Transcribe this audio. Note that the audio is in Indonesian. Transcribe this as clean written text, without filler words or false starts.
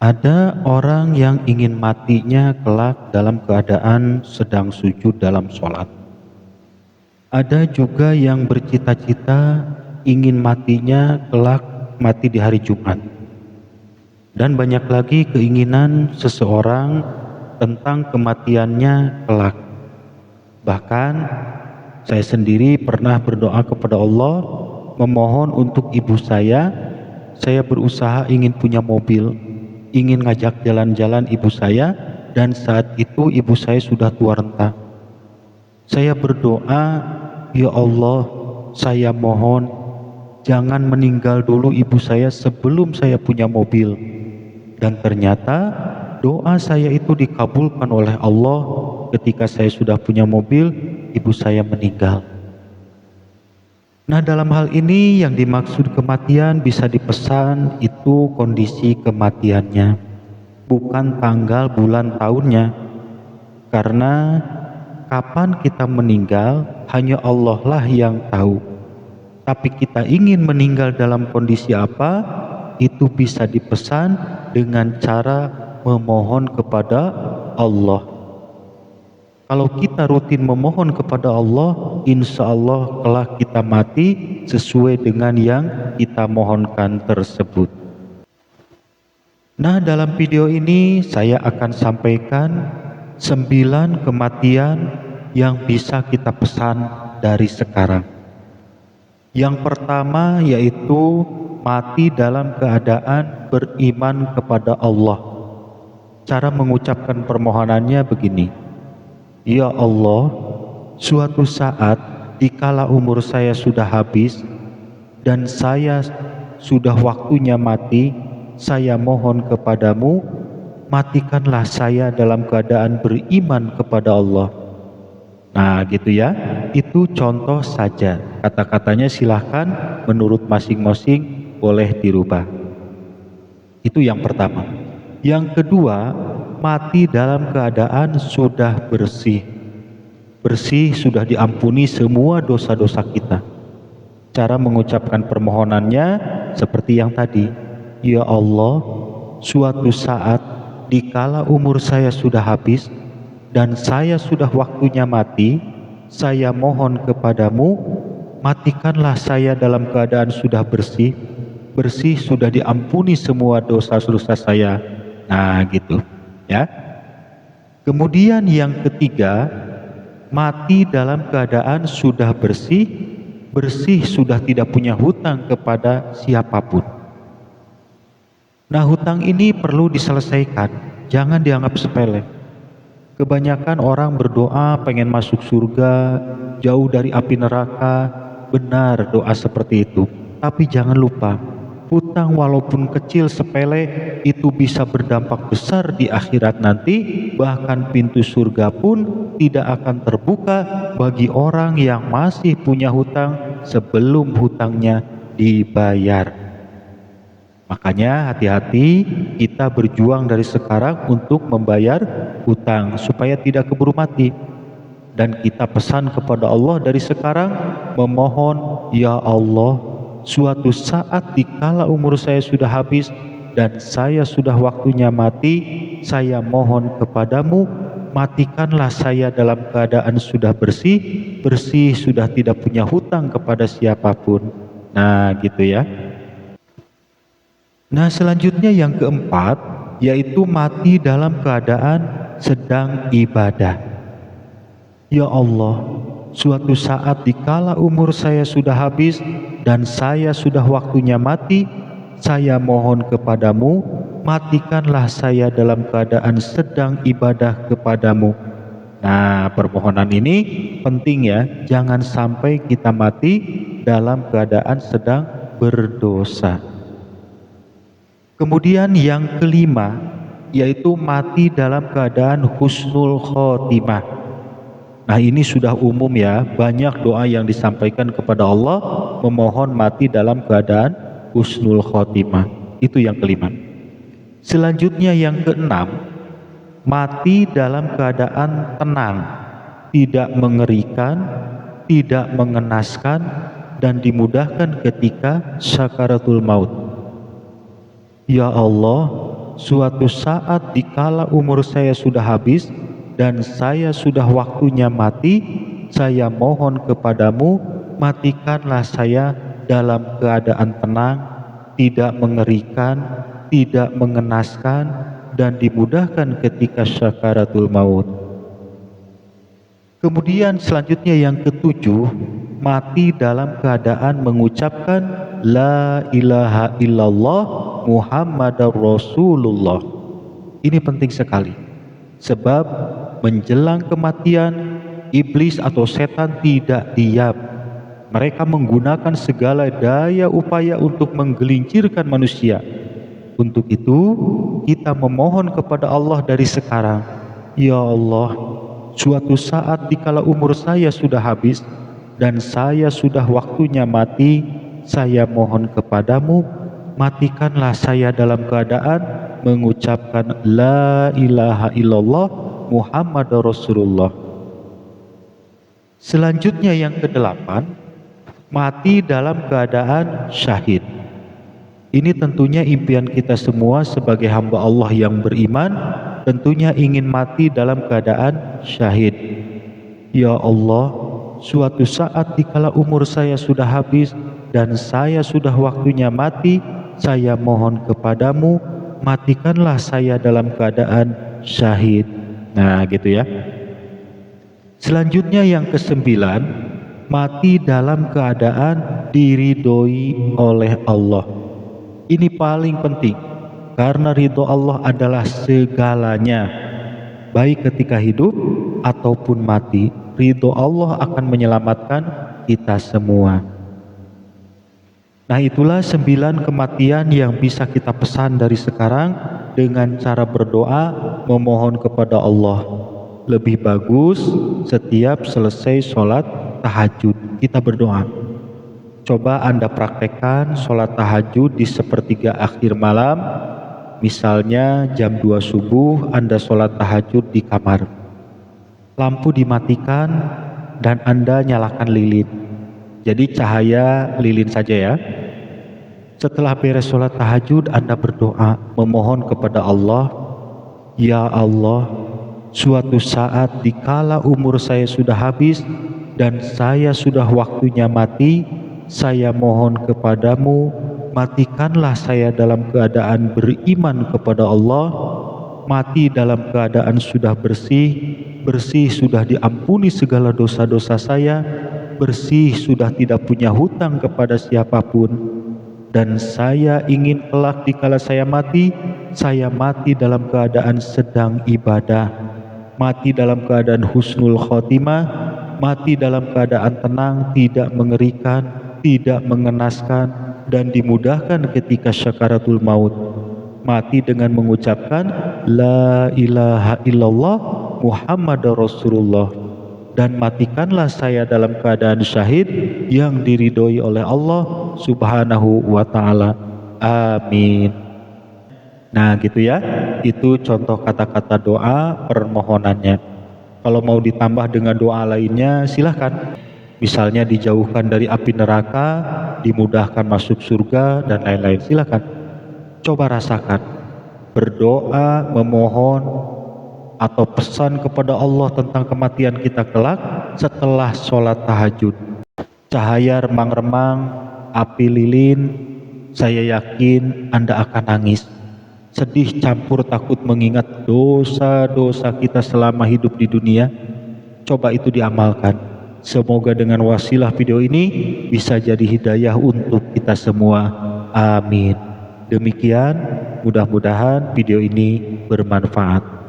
Ada orang yang ingin matinya kelak dalam keadaan sedang sujud dalam sholat. Ada juga yang bercita-cita ingin matinya kelak mati di hari Jumat. Dan banyak lagi keinginan seseorang tentang kematiannya kelak. Bahkan saya sendiri pernah berdoa kepada Allah, memohon untuk ibu saya berusaha ingin punya mobil, ingin ngajak jalan-jalan ibu saya, dan saat itu ibu saya sudah tua renta. Saya berdoa, ya Allah, saya mohon jangan meninggal dulu ibu saya sebelum saya punya mobil. Dan ternyata doa saya itu dikabulkan oleh Allah. Ketika saya sudah punya mobil, ibu saya meninggal. Nah, dalam hal ini yang dimaksud kematian bisa dipesan itu kondisi kematiannya, bukan tanggal, bulan, tahunnya. Karena kapan kita meninggal hanya Allah lah yang tahu. Tapi kita ingin meninggal dalam kondisi apa, itu bisa dipesan dengan cara memohon kepada Allah. Kalau kita rutin memohon kepada Allah, insya Allah kelak kita mati sesuai dengan yang kita mohonkan tersebut. Nah, dalam video ini saya akan sampaikan 9 kematian yang bisa kita pesan dari sekarang. Yang pertama yaitu mati dalam keadaan beriman kepada Allah. Cara mengucapkan permohonannya begini: ya Allah, suatu saat dikala umur saya sudah habis dan saya sudah waktunya mati, saya mohon kepadamu, matikanlah saya dalam keadaan beriman kepada Allah. Nah gitu ya, itu contoh saja. Kata-katanya silahkan menurut masing-masing boleh dirubah. Itu yang pertama. Yang kedua, mati dalam keadaan sudah bersih. Bersih, sudah diampuni semua dosa-dosa kita. Cara mengucapkan permohonannya seperti yang tadi. Ya Allah, suatu saat dikala umur saya sudah habis dan saya sudah waktunya mati, saya mohon kepadamu, matikanlah saya dalam keadaan sudah bersih. Bersih, sudah diampuni semua dosa-dosa saya. Nah gitu ya. Kemudian yang ketiga, mati dalam keadaan sudah bersih. Bersih, sudah tidak punya hutang kepada siapapun. Nah, hutang ini perlu diselesaikan, jangan dianggap sepele. Kebanyakan orang berdoa pengen masuk surga, jauh dari api neraka. Benar doa seperti itu, tapi jangan lupa, hutang walaupun kecil sepele itu bisa berdampak besar di akhirat nanti. Bahkan pintu surga pun tidak akan terbuka bagi orang yang masih punya hutang sebelum hutangnya dibayar. Makanya hati-hati, kita berjuang dari sekarang untuk membayar hutang supaya tidak keburu mati. Dan kita pesan kepada Allah dari sekarang, memohon, ya Allah, suatu saat dikala umur saya sudah habis dan saya sudah waktunya mati, saya mohon kepadamu, matikanlah saya dalam keadaan sudah bersih. Bersih, sudah tidak punya hutang kepada siapapun. Nah gitu ya. Nah, selanjutnya yang keempat yaitu mati dalam keadaan sedang ibadah. Ya Allah, suatu saat dikala umur saya sudah habis dan saya sudah waktunya mati, saya mohon kepadamu, matikanlah saya dalam keadaan sedang ibadah kepadamu. Nah, permohonan ini penting ya, jangan sampai kita mati dalam keadaan sedang berdosa. Kemudian yang kelima yaitu mati dalam keadaan husnul khotimah. Nah, ini sudah umum ya, banyak doa yang disampaikan kepada Allah memohon mati dalam keadaan husnul khotimah. Itu yang kelima. Selanjutnya yang keenam, mati dalam keadaan tenang, tidak mengerikan, tidak mengenaskan, dan dimudahkan ketika sakaratul maut. Ya Allah, suatu saat dikala umur saya sudah habis dan saya sudah waktunya mati, saya mohon kepadamu, matikanlah saya dalam keadaan tenang, tidak mengerikan, tidak mengenaskan, dan dimudahkan ketika syakaratul maut. Kemudian selanjutnya yang ketujuh, mati dalam keadaan mengucapkan La ilaha illallah Muhammadar Rasulullah. Ini penting sekali, sebab menjelang kematian, iblis atau setan tidak diam. Mereka menggunakan segala daya upaya untuk menggelincirkan manusia. Untuk itu, kita memohon kepada Allah dari sekarang, Ya Allah, suatu saat dikala umur saya sudah habis dan saya sudah waktunya mati, saya mohon kepadamu, matikanlah saya dalam keadaan mengucapkan La ilaha illallah Muhammad Rasulullah. Selanjutnya yang kedelapan, mati dalam keadaan syahid. Ini tentunya impian kita semua sebagai hamba Allah yang beriman, tentunya ingin mati dalam keadaan syahid. Ya Allah, suatu saat dikala umur saya sudah habis dan saya sudah waktunya mati, saya mohon kepadamu, matikanlah saya dalam keadaan syahid. Nah gitu ya. Selanjutnya yang kesembilan, mati dalam keadaan diridhoi oleh Allah. Ini paling penting, karena ridho Allah adalah segalanya. Baik ketika hidup ataupun mati, ridho Allah akan menyelamatkan kita semua. Nah itulah 9 kematian yang bisa kita pesan dari sekarang dengan cara berdoa, memohon kepada Allah. Lebih bagus setiap selesai sholat tahajud kita berdoa. Coba Anda praktekkan sholat tahajud di sepertiga akhir malam. Misalnya jam 2 subuh Anda sholat tahajud di kamar. Lampu dimatikan dan Anda nyalakan lilin. Jadi cahaya lilin saja ya. Setelah beres sholat tahajud, Anda berdoa, memohon kepada Allah, Ya Allah, suatu saat dikala umur saya sudah habis dan saya sudah waktunya mati, saya mohon kepadamu, matikanlah saya dalam keadaan beriman kepada Allah, mati dalam keadaan sudah bersih sudah diampuni segala dosa-dosa saya, bersih sudah tidak punya hutang kepada siapapun, dan saya ingin kelak dikala saya mati dalam keadaan sedang ibadah, mati dalam keadaan husnul khotimah, mati dalam keadaan tenang, tidak mengerikan, tidak mengenaskan, dan dimudahkan ketika syakaratul maut. Mati dengan mengucapkan La ilaha illallah Muhammad Rasulullah. Dan matikanlah saya dalam keadaan syahid yang diridhoi oleh Allah Subhanahu wa ta'ala. Amin. Nah gitu ya, itu contoh kata-kata doa permohonannya. Kalau mau ditambah dengan doa lainnya silahkan. Misalnya dijauhkan dari api neraka, dimudahkan masuk surga, dan lain-lain. Silakan. Coba rasakan. Berdoa, memohon, atau pesan kepada Allah tentang kematian kita kelak setelah sholat tahajud. Cahaya remang-remang, api lilin, saya yakin Anda akan nangis. Sedih campur takut mengingat dosa-dosa kita selama hidup di dunia. Coba itu diamalkan. Semoga dengan wasilah video ini bisa jadi hidayah untuk kita semua. Amin. Demikian, mudah-mudahan video ini bermanfaat.